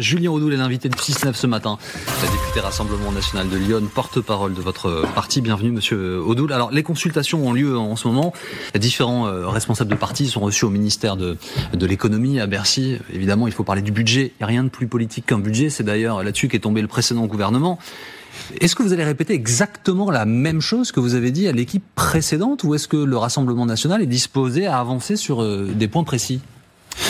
Julien Audoul est l'invité de 6-9 ce matin, la députée Rassemblement National de Lyon, porte-parole de votre parti. Bienvenue Monsieur Audoul. Alors les consultations ont lieu en ce moment. Différents responsables de partis sont reçus au ministère de l'économie à Bercy. Évidemment, il faut parler du budget. Il n'y a rien de plus politique qu'un budget. C'est d'ailleurs là-dessus qu'est tombé le précédent gouvernement. Est-ce que vous allez répéter exactement la même chose que vous avez dit à l'équipe précédente, ou est-ce que le Rassemblement National est disposé à avancer sur des points précis ?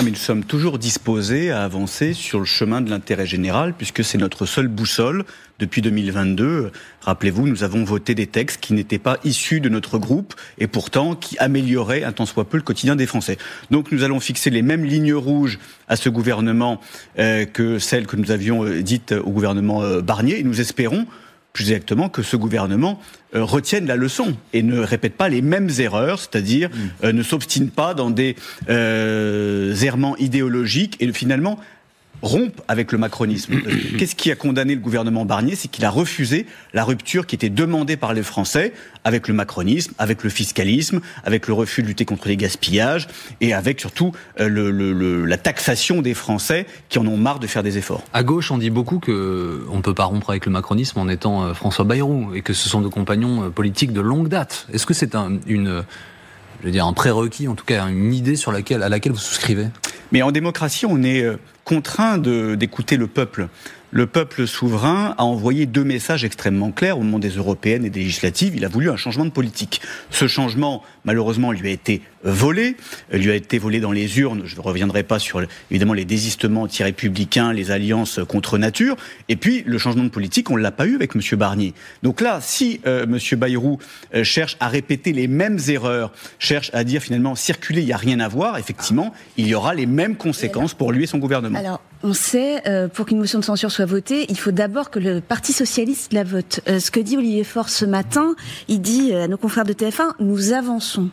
Mais nous sommes toujours disposés à avancer sur le chemin de l'intérêt général, puisque c'est notre seule boussole depuis 2022. Rappelez-vous, nous avons voté des textes qui n'étaient pas issus de notre groupe et pourtant qui amélioraient un tant soit peu le quotidien des Français. Donc nous allons fixer les mêmes lignes rouges à ce gouvernement que celles que nous avions dites au gouvernement Barnier, et nous espérons plus exactement que ce gouvernement retienne la leçon et ne répète pas les mêmes erreurs, c'est-à-dire ne s'obstine pas dans des errements idéologiques et finalement rompe avec le macronisme. Qu'est-ce qui a condamné le gouvernement Barnier ? C'est qu'il a refusé la rupture qui était demandée par les Français avec le macronisme, avec le fiscalisme, avec le refus de lutter contre les gaspillages et avec surtout la taxation des Français qui en ont marre de faire des efforts. À gauche, on dit beaucoup qu'on ne peut pas rompre avec le macronisme en étant François Bayrou et que ce sont deux compagnons politiques de longue date. Est-ce que c'est un prérequis, en tout cas une idée à laquelle vous souscrivez ? Mais en démocratie, on est contraint d'écouter le peuple. Le peuple souverain a envoyé deux messages extrêmement clairs au moment des européennes et des législatives. Il a voulu un changement de politique. Ce changement, malheureusement, lui a été volé dans les urnes. Je ne reviendrai pas sur, évidemment, les désistements anti-républicains, les alliances contre nature. Et puis, le changement de politique, on ne l'a pas eu avec M. Barnier. Donc là, si M. Bayrou cherche à répéter les mêmes erreurs, cherche à dire finalement, circuler, il n'y a rien à voir, effectivement, il y aura les mêmes conséquences pour lui et son gouvernement. Alors, on sait, pour qu'une motion de censure soit votée, il faut d'abord que le Parti socialiste la vote. Ce que dit Olivier Faure ce matin, il dit à nos confrères de TF1, nous avançons.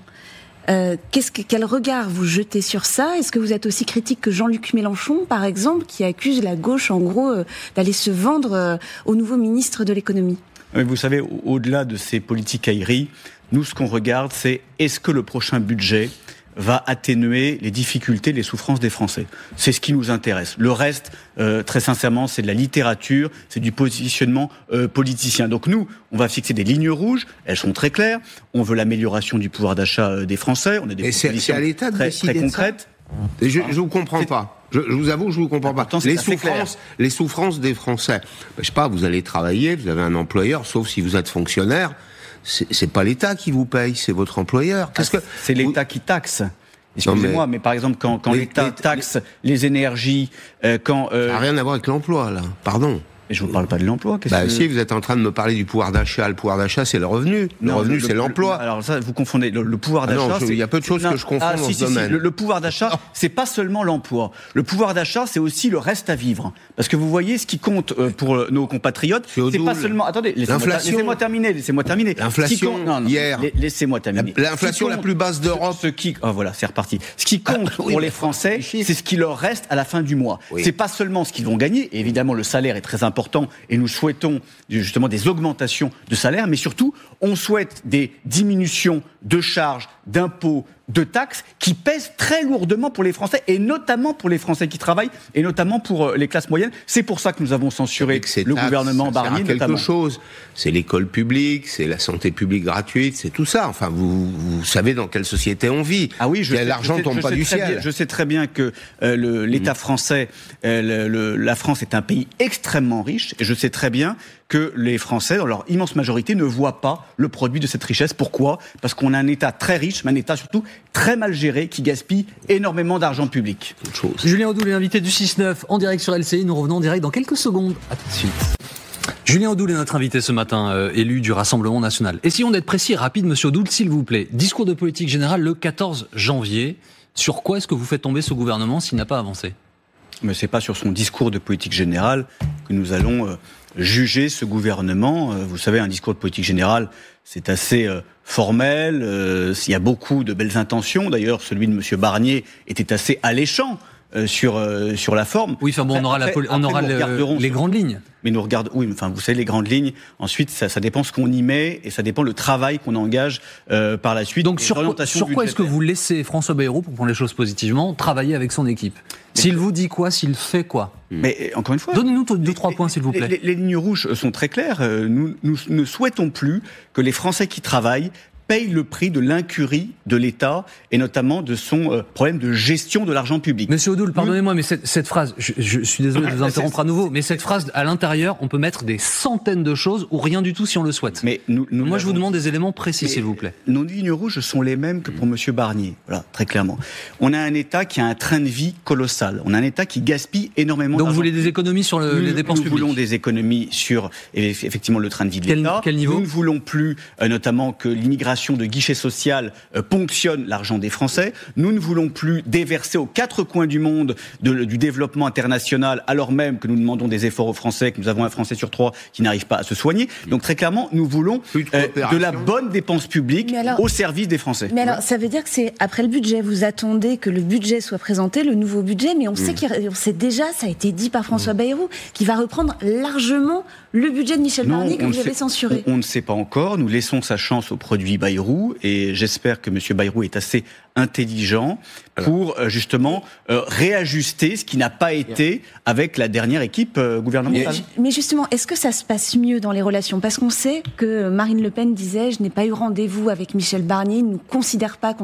Quel regard vous jetez sur ça ? Est-ce que vous êtes aussi critique que Jean-Luc Mélenchon, par exemple, qui accuse la gauche, en gros, d'aller se vendre au nouveau ministre de l'économie ? Vous savez, au-delà de ces politiques aériennes, nous, ce qu'on regarde, c'est est-ce que le prochain budget va atténuer les difficultés, les souffrances des Français. C'est ce qui nous intéresse. Le reste, très sincèrement, c'est de la littérature, c'est du positionnement politicien. Donc nous, on va fixer des lignes rouges, elles sont très claires. On veut l'amélioration du pouvoir d'achat des Français. On a des propositions très concrètes. Je ne vous comprends pas. Je vous avoue que je ne vous comprends pas. Les souffrances des Français. Je sais pas, vous allez travailler, vous avez un employeur, sauf si vous êtes fonctionnaire. C'est pas l'État qui vous paye, c'est votre employeur. C'est l'État qui taxe. Excusez-moi, mais par exemple, quand l'État taxe les énergies, ça n'a rien à voir avec l'emploi, là. Pardon. Mais je ne vous parle pas de l'emploi. Si, vous êtes en train de me parler du pouvoir d'achat. Le pouvoir d'achat, c'est le revenu. Le revenu, c'est l'emploi. Alors ça, vous confondez. Le pouvoir d'achat... il y a peu de choses que je confonds dans ce domaine. Le pouvoir d'achat, c'est pas seulement l'emploi. Le pouvoir d'achat, c'est aussi le reste à vivre. Parce que vous voyez, ce qui compte pour nos compatriotes, c'est pas seulement... Attendez, laissez-moi terminer. L'inflation, hier... Laissez-moi terminer. L'inflation la plus basse d'Europe. Voilà, c'est reparti. Ce qui compte pour les Français, c'est ce qui leur reste à la fin du mois. C'est pas seulement ce qu'ils vont gagner. Évidemment, le salaire est très important et nous souhaitons justement des augmentations de salaire, mais surtout, on souhaite des diminutions de charges, d'impôts, de taxes qui pèsent très lourdement pour les Français, et notamment pour les Français qui travaillent, et notamment pour les classes moyennes. C'est pour ça que nous avons censuré le gouvernement Barnier. Quelque chose. C'est l'école publique, c'est la santé publique gratuite, c'est tout ça. Enfin, vous savez dans quelle société on vit. Ah oui, l'argent tombe pas du ciel. Je sais très bien que l'État français, la France est un pays extrêmement riche, et je sais très bien que les Français, dans leur immense majorité, ne voient pas le produit de cette richesse. Pourquoi ? Parce qu'on a un État très riche, mais un État surtout très mal géré, qui gaspille énormément d'argent public. Julien Audoul est invité du 6-9 en direct sur LCI. Nous revenons en direct dans quelques secondes. À tout de suite. Julien Audoul est notre invité ce matin, élu du Rassemblement National. Essayons d'être précis et rapide, monsieur Audoul, s'il vous plaît. Discours de politique générale le 14 janvier. Sur quoi est-ce que vous faites tomber ce gouvernement s'il n'a pas avancé ? Mais c'est pas sur son discours de politique générale que nous allons juger ce gouvernement. Vous savez, un discours de politique générale, c'est assez formel. Il y a beaucoup de belles intentions. D'ailleurs, celui de M. Barnier était assez alléchant sur la forme. Oui, enfin bon, on aura les grandes lignes. Mais nous regardons, oui, enfin, vous savez, les grandes lignes. Ensuite, ça dépend ce qu'on y met et ça dépend le travail qu'on engage par la suite. Donc, sur quoi est-ce que vous laissez François Bayrou, pour prendre les choses positivement, travailler avec son équipe ? S'il vous dit quoi, s'il fait quoi ? Mais encore une fois... Donnez-nous 2-3 points, s'il vous plaît. Les lignes rouges sont très claires. Nous ne souhaitons plus que les Français qui travaillent paye le prix de l'incurie de l'État et notamment de son problème de gestion de l'argent public. Monsieur Odoul, pardonnez-moi, mais cette phrase, je suis désolé de vous interrompre à nouveau, mais cette phrase, à l'intérieur, on peut mettre des centaines de choses ou rien du tout si on le souhaite. Mais moi, je vous demande des éléments précis, s'il vous plaît. Nos lignes rouges sont les mêmes que pour Monsieur Barnier, voilà, très clairement. On a un État qui a un train de vie colossal. On a un État qui gaspille énormément d'argent. Donc vous voulez des économies sur les dépenses publiques ? Nous voulons des économies sur, effectivement, le train de vie de l'État. Quel niveau ? Nous ne voulons plus, notamment, que l'immigration de guichets sociaux ponctionne l'argent des Français. Nous ne voulons plus déverser aux 4 coins du monde du développement international, alors même que nous demandons des efforts aux Français, que nous avons un Français sur 3 qui n'arrive pas à se soigner. Donc très clairement, nous voulons de la bonne dépense publique au service des Français. Mais alors, ça veut dire que c'est après le budget. Vous attendez que le budget soit présenté, le nouveau budget, mais on sait déjà, ça a été dit par François Bayrou, qu'il va reprendre largement le budget de Michel Barnier que vous avez censuré. On ne sait pas encore. Nous laissons sa chance au produit Bayrou et j'espère que M. Bayrou est assez intelligent pour justement réajuster ce qui n'a pas été avec la dernière équipe gouvernementale. Mais justement, est-ce que ça se passe mieux dans les relations ? Parce qu'on sait que Marine Le Pen disait « Je n'ai pas eu rendez-vous avec Michel Barnier, il ne nous considère pas,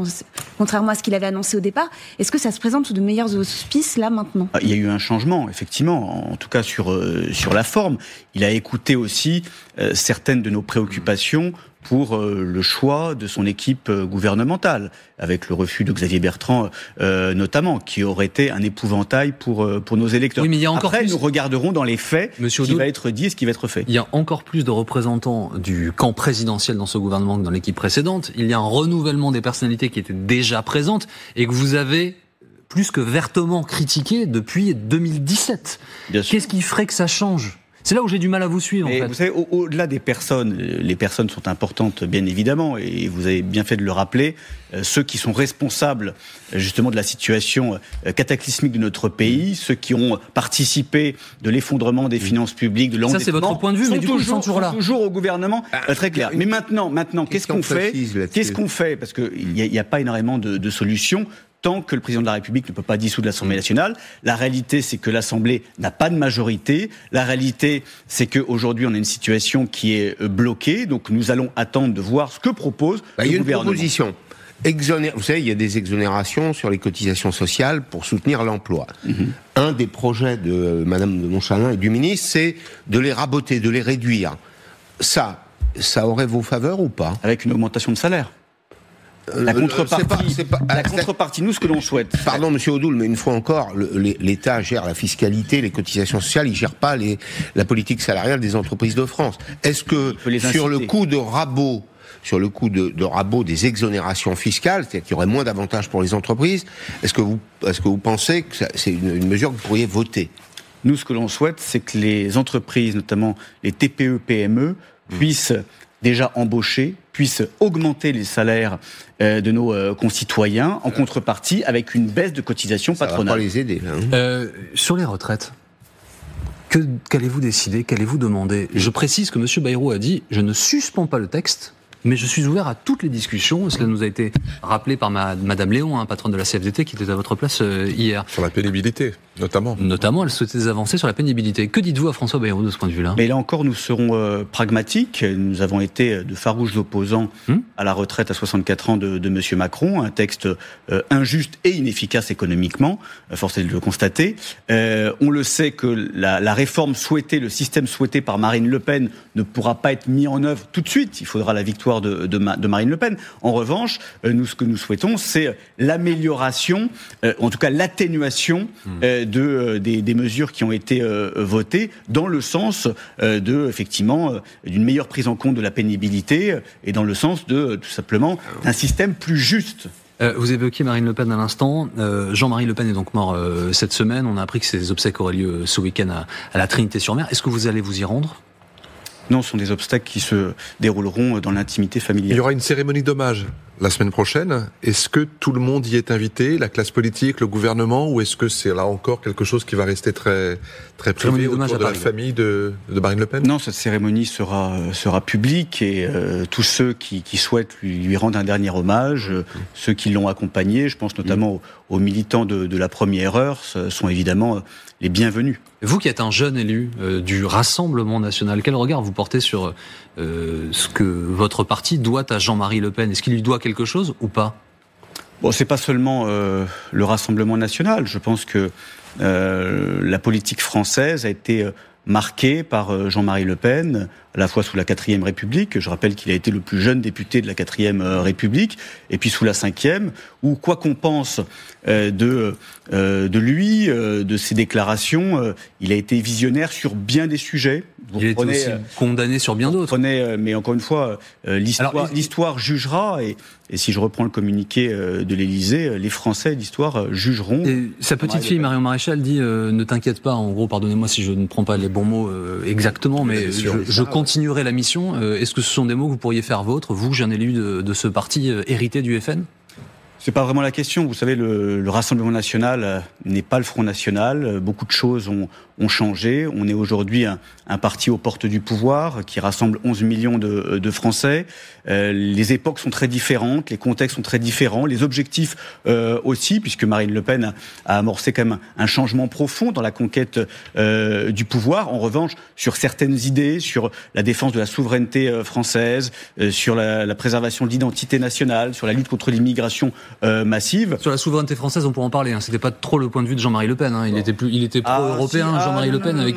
contrairement à ce qu'il avait annoncé au départ ». Est-ce que ça se présente sous de meilleurs auspices là maintenant ? Il y a eu un changement, effectivement, en tout cas sur la forme. Il a écouté aussi certaines de nos préoccupations pour le choix de son équipe gouvernementale, avec le refus de Xavier Bertrand notamment, qui aurait été un épouvantail pour nos électeurs. Oui, mais il y a encore Après, plus... nous regarderons dans les faits ce qui va être dit et ce qui va être fait. Il y a encore plus de représentants du camp présidentiel dans ce gouvernement que dans l'équipe précédente. Il y a un renouvellement des personnalités qui étaient déjà présentes et que vous avez plus que vertement critiqué depuis 2017. Qu'est-ce qui ferait que ça change ? C'est là où j'ai du mal à vous suivre, en fait. Vous savez, au-delà des personnes, les personnes sont importantes, bien évidemment, et vous avez bien fait de le rappeler, ceux qui sont responsables, justement, de la situation cataclysmique de notre pays, ceux qui ont participé de l'effondrement des finances publiques, de l'endettement... Ça, c'est votre point de vue, mais du coup, ils sont toujours là. Toujours au gouvernement, très clair. Mais maintenant, qu'est-ce qu'on fait ? Qu'est-ce qu'on fait ? Parce qu'il n'y a pas énormément de solutions. Tant que le président de la République ne peut pas dissoudre l'Assemblée nationale. La réalité, c'est que l'Assemblée n'a pas de majorité. La réalité, c'est qu'aujourd'hui, on a une situation qui est bloquée. Donc, nous allons attendre de voir ce que propose le gouvernement. Il y a une proposition. Vous savez, il y a des exonérations sur les cotisations sociales pour soutenir l'emploi. Un des projets de Mme de Montchalin et du ministre, c'est de les raboter, de les réduire. Ça aurait vos faveurs ou pas ? Avec une augmentation de salaire. La contrepartie, nous, ce que l'on souhaite. Pardon, Monsieur Odoul, mais une fois encore, l'État gère la fiscalité, les cotisations sociales, il gère pas la politique salariale des entreprises de France. Est-ce que sur le coup de rabot, des exonérations fiscales, c'est-à-dire qu'il y aurait moins d'avantages pour les entreprises, est-ce que vous pensez que c'est une mesure que vous pourriez voter ? Nous, ce que l'on souhaite, c'est que les entreprises, notamment les TPE, PME, puissent déjà embaucher, puissent augmenter les salaires de nos concitoyens en contrepartie avec une baisse de cotisation patronale. Ça va pas les aider, là. Sur les retraites, qu'allez-vous décider ? Qu'allez-vous demander ? Je précise que M. Bayrou a dit « Je ne suspends pas le texte ». Mais je suis ouvert à toutes les discussions. Cela nous a été rappelé par Madame Léon, patronne de la CFDT, qui était à votre place hier. Sur la pénibilité, notamment. Notamment, elle souhaitait des avancées sur la pénibilité. Que dites-vous à François Bayrou de ce point de vue-là ? Mais là encore, nous serons pragmatiques. Nous avons été de farouches opposants à la retraite à 64 ans de M. Macron. Un texte injuste et inefficace économiquement, force est de le constater. On le sait que la réforme souhaitée, le système souhaité par Marine Le Pen ne pourra pas être mis en œuvre tout de suite. Il faudra la victoire de Marine Le Pen. En revanche, nous, ce que nous souhaitons, c'est l'amélioration, en tout cas l'atténuation des mesures qui ont été votées dans le sens d'une meilleure prise en compte de la pénibilité et dans le sens tout simplement d'un système plus juste. Vous évoquiez Marine Le Pen à l'instant. Jean-Marie Le Pen est donc mort cette semaine. On a appris que ses obsèques auraient lieu ce week-end à la Trinité-sur-Mer. Est-ce que vous allez vous y rendre ? Non, ce sont des obstacles qui se dérouleront dans l'intimité familiale. Il y aura une cérémonie d'hommage la semaine prochaine. Est-ce que tout le monde y est invité, la classe politique, le gouvernement, ou est-ce que c'est là encore quelque chose qui va rester très, très privé autour de la famille de Marine Le Pen ? Non, cette cérémonie sera publique et tous ceux qui souhaitent lui rendre un dernier hommage, ceux qui l'ont accompagné, je pense notamment aux militants de la première heure, sont évidemment les bienvenus. Vous qui êtes un jeune élu du Rassemblement national, quel regard vous portez sur ce que votre parti doit à Jean-Marie Le Pen? Est-ce qu'il lui doit quelque chose ou pas? Bon, c'est pas seulement le Rassemblement national. Je pense que la politique française a été marquée par Jean-Marie Le Pen, à la fois sous la 4e République, je rappelle qu'il a été le plus jeune député de la 4e République, et puis sous la 5e, où quoi qu'on pense de lui, de ses déclarations, il a été visionnaire sur bien des sujets. Il a été aussi condamné sur bien d'autres. Mais encore une fois, l'histoire jugera, et si je reprends le communiqué de l'Élysée, les Français d'histoire jugeront. Et sa petite fille, Marion Maréchal, dit ne t'inquiète pas, en gros, pardonnez-moi si je ne prends pas les bons mots exactement, mais je continuerai la mission. Est-ce que ce sont des mots que vous pourriez faire vôtres, vous, jeune élu de ce parti hérité du FN? C'est pas vraiment la question. Vous savez, le Rassemblement national n'est pas le Front national. Beaucoup de choses ont changé. On est aujourd'hui un parti aux portes du pouvoir qui rassemble 11 millions de Français. Les époques sont très différentes, les contextes sont très différents, les objectifs aussi, puisque Marine Le Pen a amorcé quand même un changement profond dans la conquête du pouvoir. En revanche, sur certaines idées, sur la défense de la souveraineté française, sur la préservation de l'identité nationale, sur la lutte contre l'immigration massive. Sur la souveraineté française, on pourrait en parler. C'était pas trop le point de vue de Jean-Marie Le Pen. Il était pro-européen, Jean-Marie Le Pen, avec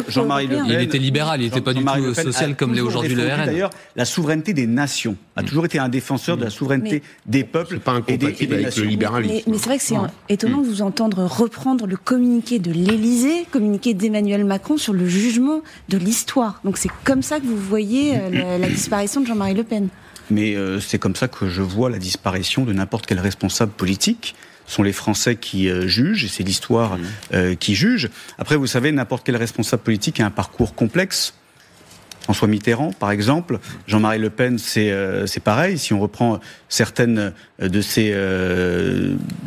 Jean-Marie Le Pen. Il était libéral, il n'était pas du tout social comme l'est aujourd'hui le RN. D'ailleurs, la souveraineté des nations a toujours été un défenseur de la souveraineté des peuples et des nations. Mais c'est vrai que c'est étonnant de vous entendre reprendre le communiqué de l'Élysée, communiqué d'Emmanuel Macron sur le jugement de l'histoire. Donc c'est comme ça que vous voyez la disparition de Jean-Marie Le Pen. Mais c'est comme ça que je vois la disparition de n'importe quel responsable politique. Ce sont les Français qui jugent, et c'est l'histoire qui juge. Après, vous savez, n'importe quel responsable politique a un parcours complexe. François Mitterrand, par exemple. Jean-Marie Le Pen, c'est pareil. Si on reprend certaines de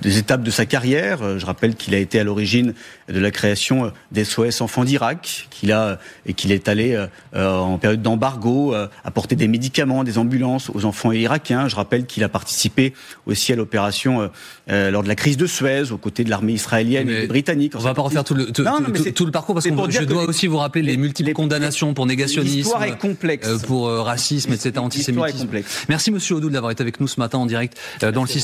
des étapes de sa carrière, je rappelle qu'il a été à l'origine de la création des SOS Enfants d'Irak, qu'il est allé en période d'embargo apporter des médicaments, des ambulances aux enfants irakiens. Je rappelle qu'il a participé aussi à l'opération lors de la crise de Suez, aux côtés de l'armée israélienne et britannique. On ne va pas refaire tout le parcours, parce que je dois aussi vous rappeler les multiples condamnations pour négationnisme. L'histoire est complexe. Pour racisme, etc., antisémitisme. Merci Monsieur Odoul d'avoir été avec nous ce matin en direct dans le système.